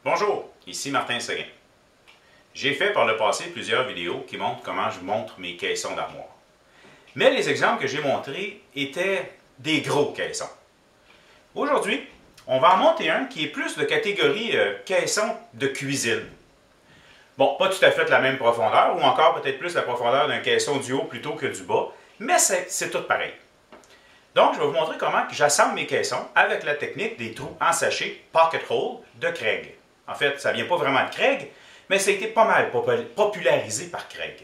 Bonjour, ici Martin Seguin. J'ai fait par le passé plusieurs vidéos qui montrent comment je montre mes caissons d'armoire. Mais les exemples que j'ai montrés étaient des gros caissons. Aujourd'hui, on va en monter un qui est plus de catégorie caisson de cuisine. Bon, pas tout à fait la même profondeur, ou encore peut-être plus la profondeur d'un caisson du haut plutôt que du bas, mais c'est tout pareil. Donc, je vais vous montrer comment j'assemble mes caissons avec la technique des trous en sachet Pocket Hole de Craig. En fait, ça ne vient pas vraiment de Craig, mais ça a été pas mal popularisé par Craig.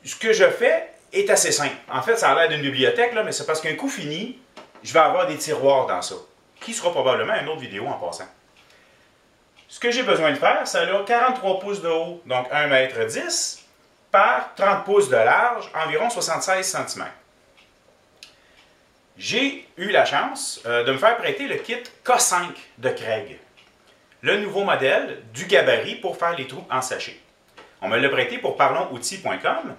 Ce que je fais est assez simple. En fait, ça a l'air d'une bibliothèque, là, mais c'est parce qu'un coup fini, je vais avoir des tiroirs dans ça, qui sera probablement une autre vidéo en passant. Ce que j'ai besoin de faire, c'est là 43 pouces de haut, donc 1,10 m, par 30 pouces de large, environ 76 cm. J'ai eu la chance de me faire prêter le kit K5 de Craig, le nouveau modèle du gabarit pour faire les trous en sachet. On me l'a prêté pour parlonsoutils.com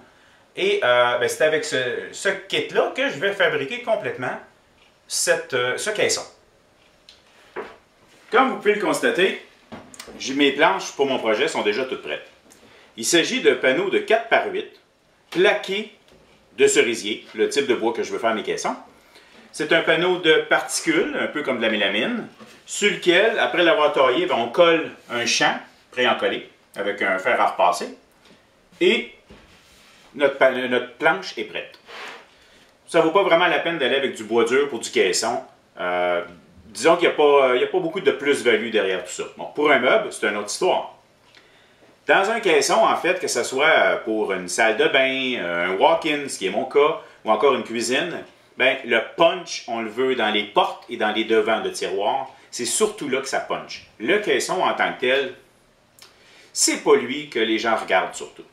et c'est avec ce kit-là que je vais fabriquer complètement ce caisson. Comme vous pouvez le constater, mes planches pour mon projet sont déjà toutes prêtes. Il s'agit de panneaux de 4 par 8, plaqués de cerisier, le type de bois que je veux faire mes caissons. C'est un panneau de particules, un peu comme de la mélamine, sur lequel, après l'avoir taillé, on colle un champ pré-encollé avec un fer à repasser. Et notre planche est prête. Ça ne vaut pas vraiment la peine d'aller avec du bois dur pour du caisson. Disons qu'il n'y a pas beaucoup de plus-value derrière tout ça. Bon, pour un meuble, c'est une autre histoire. Dans un caisson, en fait, que ce soit pour une salle de bain, un walk-in, ce qui est mon cas, ou encore une cuisine, ben, le punch, on le veut dans les portes et dans les devants de tiroirs. C'est surtout là que ça punch. Le caisson en tant que tel, c'est pas lui que les gens regardent surtout.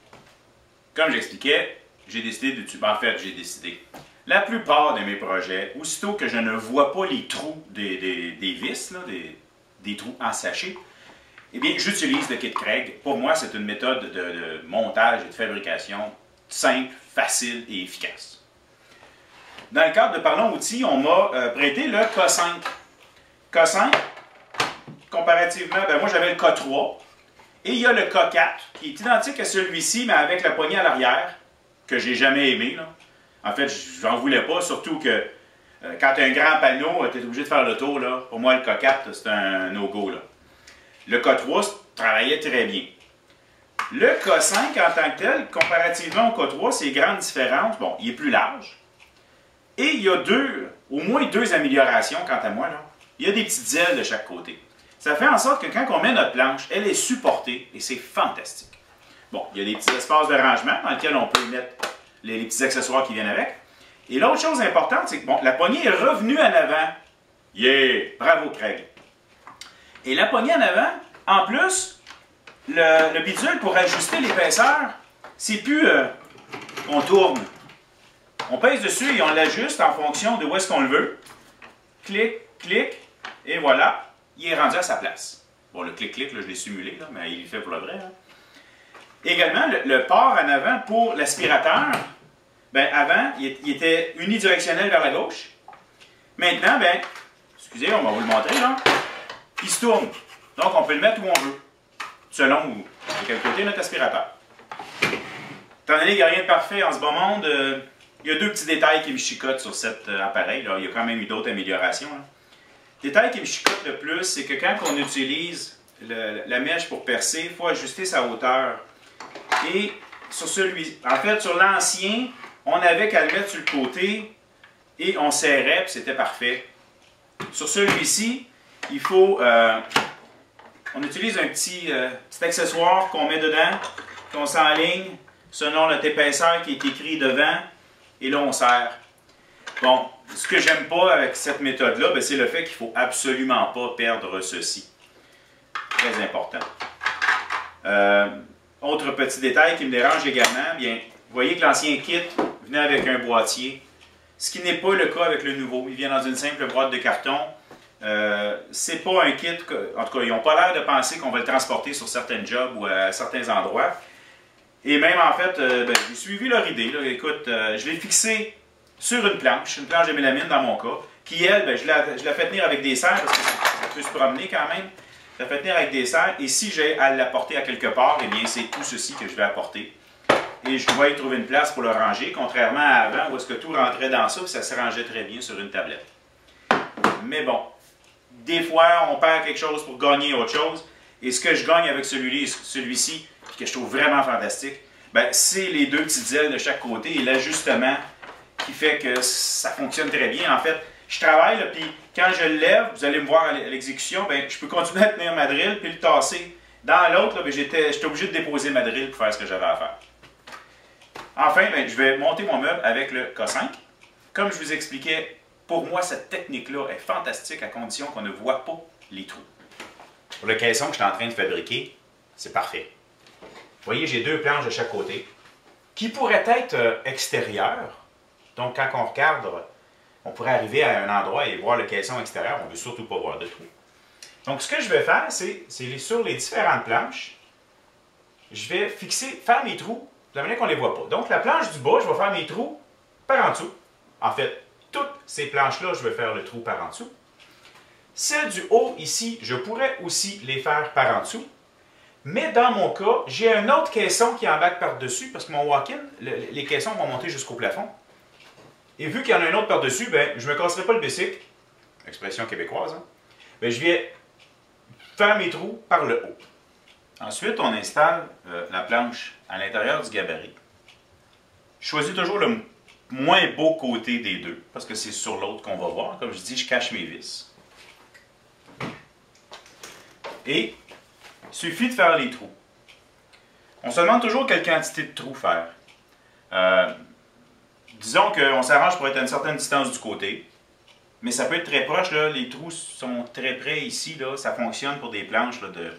Comme j'expliquais, j'ai décidé d'utiliser... En fait, j'ai décidé. La plupart de mes projets, aussitôt que je ne vois pas les trous des vis, là, des trous en sachet, eh bien, j'utilise le kit Craig. Pour moi, c'est une méthode de montage et de fabrication simple, facile et efficace. Dans le cadre de Parlons Outils, on m'a prêté le K5. K5, comparativement, moi j'avais le K3. Et il y a le K4, qui est identique à celui-ci, mais avec la poignée à l'arrière, que j'ai jamais aimé, là. En fait, j'en voulais pas, surtout que quand tu as un grand panneau, tu es obligé de faire le tour, là. Pour moi, le K4, c'est un no-go, là. Le K3 travaillait très bien. Le K5, en tant que tel, comparativement au K3, c'est grande différence. Bon, il est plus large. Et il y a au moins deux améliorations, quant à moi, là. Il y a des petites ailes de chaque côté. Ça fait en sorte que quand on met notre planche, elle est supportée et c'est fantastique. Bon, il y a des petits espaces de rangement dans lesquels on peut mettre les petits accessoires qui viennent avec. Et l'autre chose importante, c'est que bon, la poignée est revenue en avant. Yeah! Bravo, Craig! Et la poignée en avant, en plus, le bidule pour ajuster l'épaisseur, c'est plus on tourne. On pèse dessus et on l'ajuste en fonction de où est-ce qu'on le veut. Clic, clic, et voilà. Il est rendu à sa place. Bon, le clic-clic, je l'ai simulé, là, mais il est fait pour le vrai. Hein. Également, le port en avant pour l'aspirateur, ben, avant, il était unidirectionnel vers la gauche. Maintenant, ben, excusez, on va vous le montrer, là. Il se tourne. Donc, on peut le mettre où on veut, selon de quel côté est notre aspirateur. Étant donné qu'il n'y a rien de parfait en ce bon monde, il y a deux petits détails qui me chicotent sur cet appareil. Là. Il y a quand même eu d'autres améliorations. Là. Le détail qui me chicote le plus, c'est que quand on utilise la mèche pour percer, il faut ajuster sa hauteur. Et sur celui, en fait, sur l'ancien, on avait qu'à le mettre sur le côté et on serrait, puis c'était parfait. Sur celui-ci, il faut... on utilise un petit accessoire qu'on met dedans, qu'on s'enligne selon notre épaisseur qui est écrit devant, et là, on serre. Bon, ce que j'aime pas avec cette méthode-là, c'est le fait qu'il ne faut absolument pas perdre ceci. Très important. Autre petit détail qui me dérange également, bien, vous voyez que l'ancien kit venait avec un boîtier, ce qui n'est pas le cas avec le nouveau. Il vient dans une simple boîte de carton. C'est pas un kit, en tout cas, ils n'ont pas l'air de penser qu'on va le transporter sur certains jobs ou à certains endroits. Et même, en fait, j'ai suivi leur idée. Là. Écoute, je l'ai fixé sur une planche de mélamine dans mon cas, qui, elle, je la fais tenir avec des serres parce que ça peut se promener quand même. Ça fait tenir avec des serres. Et si j'ai à l'apporter à quelque part, eh bien, c'est tout ceci que je vais apporter. Et je dois y trouver une place pour le ranger, contrairement à avant où est-ce que tout rentrait dans ça, puis ça se rangeait très bien sur une tablette. Mais bon, des fois, on perd quelque chose pour gagner autre chose. Et ce que je gagne avec celui-ci, que je trouve vraiment fantastique, ben, c'est les deux petites ailes de chaque côté et l'ajustement qui fait que ça fonctionne très bien. En fait, je travaille, là, puis quand je le lève, vous allez me voir à l'exécution, ben, je peux continuer à tenir ma drill puis le tasser. Dans l'autre, ben, j'étais obligé de déposer ma drill pour faire ce que j'avais à faire. Enfin, ben, je vais monter mon meuble avec le K5. Comme je vous expliquais, pour moi, cette technique-là est fantastique à condition qu'on ne voit pas les trous. Pour le caisson que je suis en train de fabriquer, c'est parfait. Vous voyez, j'ai deux planches de chaque côté qui pourraient être extérieures. Donc, quand on regarde, on pourrait arriver à un endroit et voir le caisson extérieur. On ne veut surtout pas voir de trous. Donc, ce que je vais faire, c'est sur les différentes planches, je vais faire mes trous de la manière qu'on ne les voit pas. Donc, la planche du bas, je vais faire mes trous par en dessous. En fait, toutes ces planches-là, je vais faire le trou par en dessous. Celles du haut, ici, je pourrais aussi les faire par en dessous. Mais dans mon cas, j'ai un autre caisson qui embarque par-dessus, parce que mon walk-in, les caissons vont monter jusqu'au plafond. Et vu qu'il y en a un autre par-dessus, ben, je ne me casserai pas le bicycle, expression québécoise, hein? Ben, je vais faire mes trous par le haut. Ensuite, on installe la planche à l'intérieur du gabarit. Je choisis toujours le moins beau côté des deux, parce que c'est sur l'autre qu'on va voir. Comme je dis, je cache mes vis. Et il suffit de faire les trous. On se demande toujours quelle quantité de trous faire. Disons qu'on s'arrange pour être à une certaine distance du côté, mais ça peut être très proche. Là, les trous sont très près ici. Là, ça fonctionne pour des planches là, de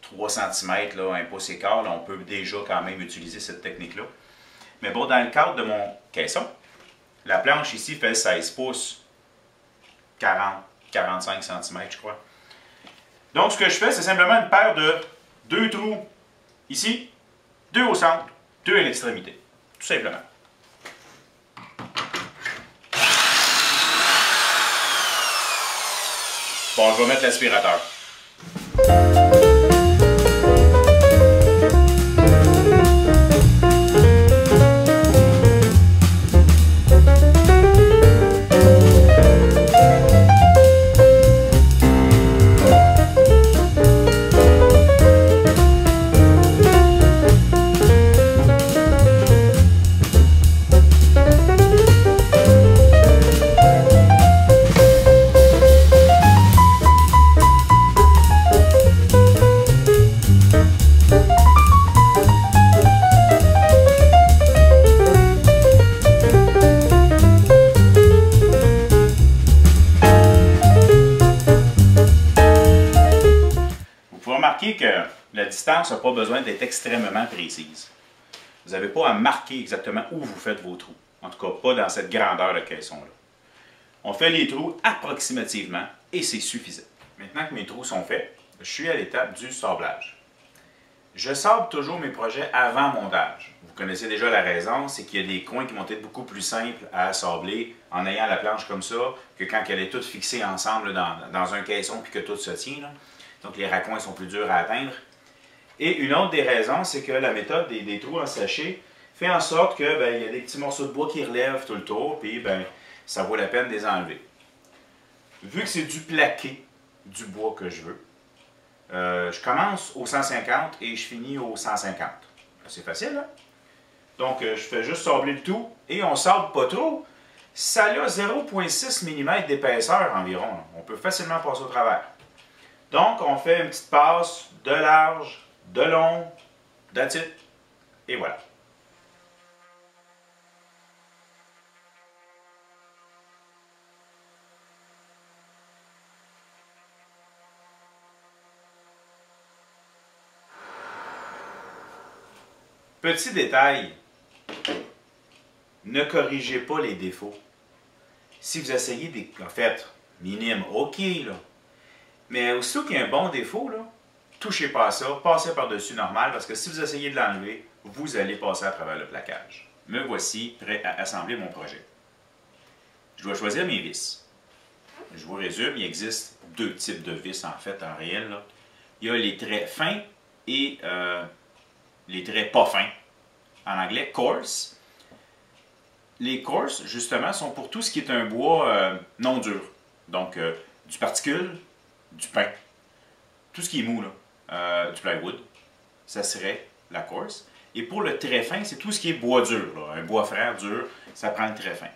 3 cm, là, un pouce et quart. Là, on peut déjà quand même utiliser cette technique-là. Mais bon, dans le cadre de mon caisson, la planche ici fait 16 pouces, 40-45 cm, je crois. Donc, ce que je fais, c'est simplement une paire de 2 trous ici, 2 au centre, 2 à l'extrémité. Tout simplement. Bon, je vais mettre l'aspirateur. Que la distance n'a pas besoin d'être extrêmement précise. Vous n'avez pas à marquer exactement où vous faites vos trous. En tout cas, pas dans cette grandeur de caisson-là. On fait les trous approximativement et c'est suffisant. Maintenant que mes trous sont faits, je suis à l'étape du sablage. Je sable toujours mes projets avant montage. Vous connaissez déjà la raison, c'est qu'il y a des coins qui vont être beaucoup plus simples à sabler en ayant la planche comme ça que quand elle est toute fixée ensemble dans un caisson puis que tout se tient. Là. Donc, les raccoins sont plus durs à atteindre. Et une autre des raisons, c'est que la méthode des trous en sachet fait en sorte que ben, y a des petits morceaux de bois qui relèvent tout le tour, puis ben, ça vaut la peine de les enlever. Vu que c'est du plaqué du bois que je veux, je commence au 150 et je finis au 150. C'est facile, hein? Donc, je fais juste sabler le tout et on ne sable pas trop. Ça a 0,6 mm d'épaisseur environ. Là. On peut facilement passer au travers. Donc, on fait une petite passe de large, de long, that's it, et voilà. Petit détail, ne corrigez pas les défauts. Si vous essayez des... En fait, minime, ok, là. Mais aussitôt qu'il y a un bon défaut, là, touchez pas à ça, passez par-dessus normal, parce que si vous essayez de l'enlever, vous allez passer à travers le plaquage. Me voici prêt à assembler mon projet. Je dois choisir mes vis. je vous résume, il existe deux types de vis en fait, en réel. Là. Il y a les traits fins et les traits pas fins. En anglais, coarse. Les coarse, justement, sont pour tout ce qui est un bois non dur. Donc, du particule, du pin. Tout ce qui est mou, là, du plywood, ça serait la coarse. Et pour le très fin, c'est tout ce qui est bois dur. Là. Un bois frère dur, ça prend le très fin.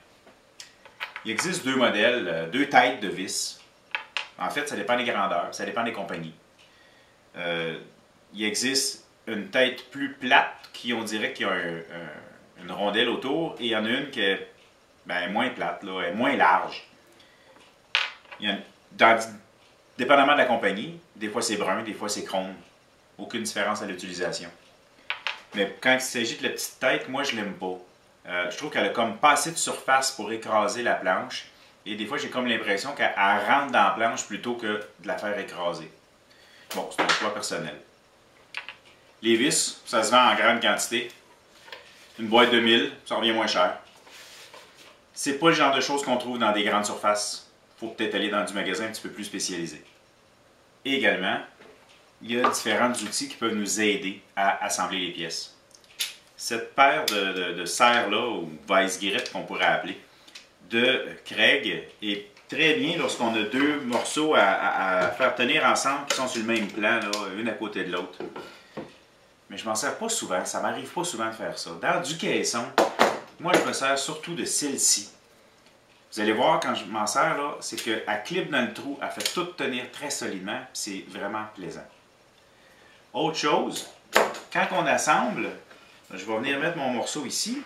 Il existe deux modèles, deux têtes de vis. En fait, ça dépend des grandeurs, ça dépend des compagnies. Il existe une tête plus plate qui, on dirait qu'il y a une rondelle autour, et il y en a une qui est moins plate, là, est moins large. Dépendamment de la compagnie, des fois c'est brun, des fois c'est chrome. Aucune différence à l'utilisation. Mais quand il s'agit de la petite tête, moi je l'aime pas. Je trouve qu'elle a comme pas assez de surface pour écraser la planche. Et des fois j'ai comme l'impression qu'elle rentre dans la planche plutôt que de la faire écraser. Bon, c'est mon choix personnel. Les vis, ça se vend en grande quantité. Une boîte de 1000, ça revient moins cher. C'est pas le genre de choses qu'on trouve dans des grandes surfaces. Il faut peut-être aller dans du magasin un petit peu plus spécialisé. Et également, il y a différents outils qui peuvent nous aider à assembler les pièces. Cette paire de serres-là, ou vice-grip qu'on pourrait appeler, de Craig est très bien lorsqu'on a deux morceaux à faire tenir ensemble qui sont sur le même plan, là, une à côté de l'autre. Mais je m'en sers pas souvent, ça m'arrive pas souvent de faire ça. Dans du caisson, moi je me sers surtout de celle-ci. Vous allez voir quand je m'en sers, là, c'est qu'elle clip dans le trou, elle fait tout tenir très solidement, c'est vraiment plaisant. Autre chose, quand on assemble, je vais venir mettre mon morceau ici,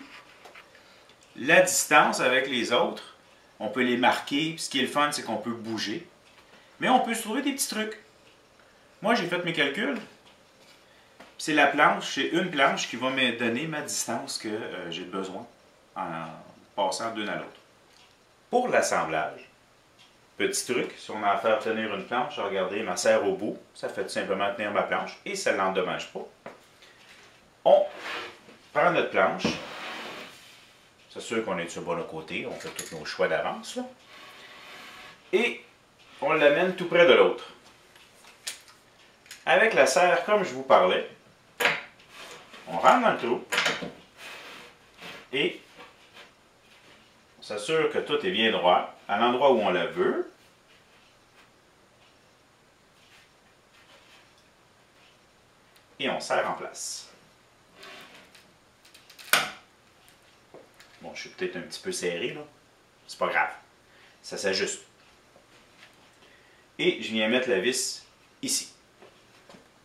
la distance avec les autres, on peut les marquer, ce qui est le fun, c'est qu'on peut bouger, mais on peut se trouver des petits trucs. Moi j'ai fait mes calculs, c'est la planche, c'est une planche qui va me donner ma distance que j'ai besoin en passant d'une à l'autre. Pour l'assemblage, petit truc, si on a à faire tenir une planche, regardez ma serre au bout, ça fait tout simplement tenir ma planche et ça ne l'endommage pas. On prend notre planche, c'est sûr qu'on est sur le bon côté, on fait tous nos choix d'avance, et on l'amène tout près de l'autre. Avec la serre, comme je vous parlais, on rentre dans le trou et on s'assure que tout est bien droit à l'endroit où on le veut. Et on serre en place. Bon, je suis peut-être un petit peu serré, là. C'est pas grave. Ça s'ajuste. Et je viens mettre la vis ici.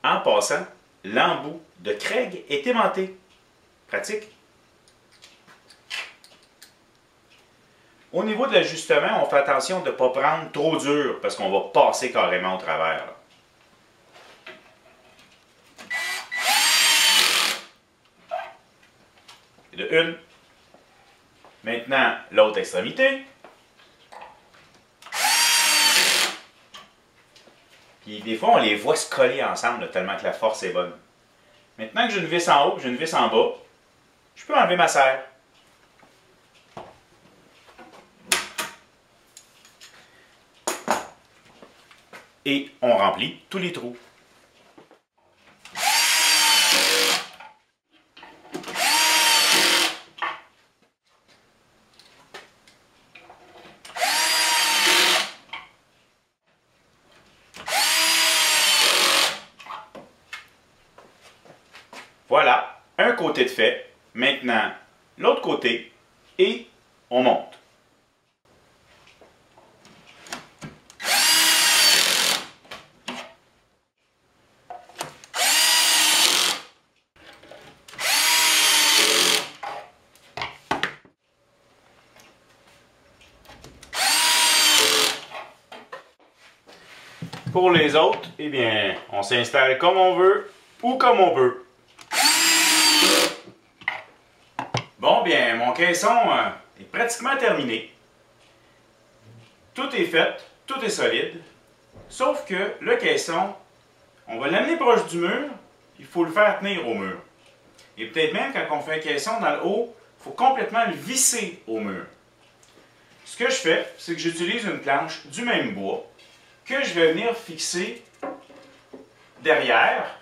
En passant, l'embout de Craig est aimanté. Pratique. Au niveau de l'ajustement, on fait attention de ne pas prendre trop dur parce qu'on va passer carrément au travers. Là. Et de une. Maintenant, l'autre extrémité. Puis des fois, on les voit se coller ensemble là, tellement que la force est bonne. Maintenant que j'ai une vis en haut, j'ai une vis en bas, je peux enlever ma serre. Et on remplit tous les trous. Voilà, un côté de fait. Maintenant, l'autre côté et on monte. Pour les autres, eh bien, on s'installe comme on veut ou comme on peut. Bon, bien, mon caisson est pratiquement terminé. Tout est fait, tout est solide. Sauf que le caisson, on va l'amener proche du mur, il faut le faire tenir au mur. Et peut-être même quand on fait un caisson dans le haut, il faut complètement le visser au mur. ce que je fais, c'est que j'utilise une planche du même bois que je vais venir fixer derrière,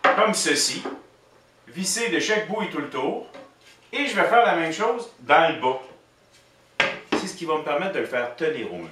comme ceci, visser de chaque bout et tout le tour, et je vais faire la même chose dans le bas. C'est ce qui va me permettre de le faire tenir au mur.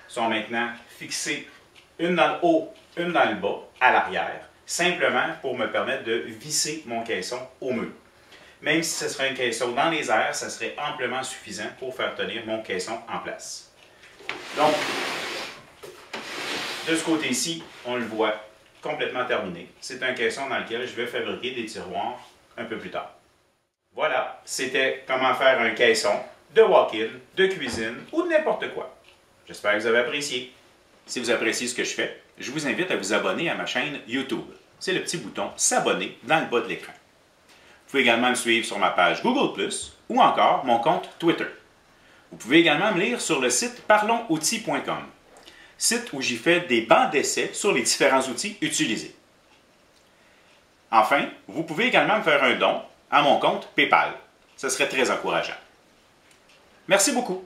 Sont maintenant fixées, une dans le haut, une dans le bas, à l'arrière, simplement pour me permettre de visser mon caisson au mur. Même si ce serait un caisson dans les airs, ça serait amplement suffisant pour faire tenir mon caisson en place. Donc, de ce côté-ci, on le voit complètement terminé. C'est un caisson dans lequel je vais fabriquer des tiroirs un peu plus tard. Voilà, c'était comment faire un caisson de walk-in, de cuisine ou de n'importe quoi. J'espère que vous avez apprécié. Si vous appréciez ce que je fais, je vous invite à vous abonner à ma chaîne YouTube. C'est le petit bouton « S'abonner » dans le bas de l'écran. Vous pouvez également me suivre sur ma page Google+, ou encore mon compte Twitter. Vous pouvez également me lire sur le site parlonsoutils.com, site où j'y fais des bancs d'essai sur les différents outils utilisés. Enfin, vous pouvez également me faire un don à mon compte PayPal. Ce serait très encourageant. Merci beaucoup.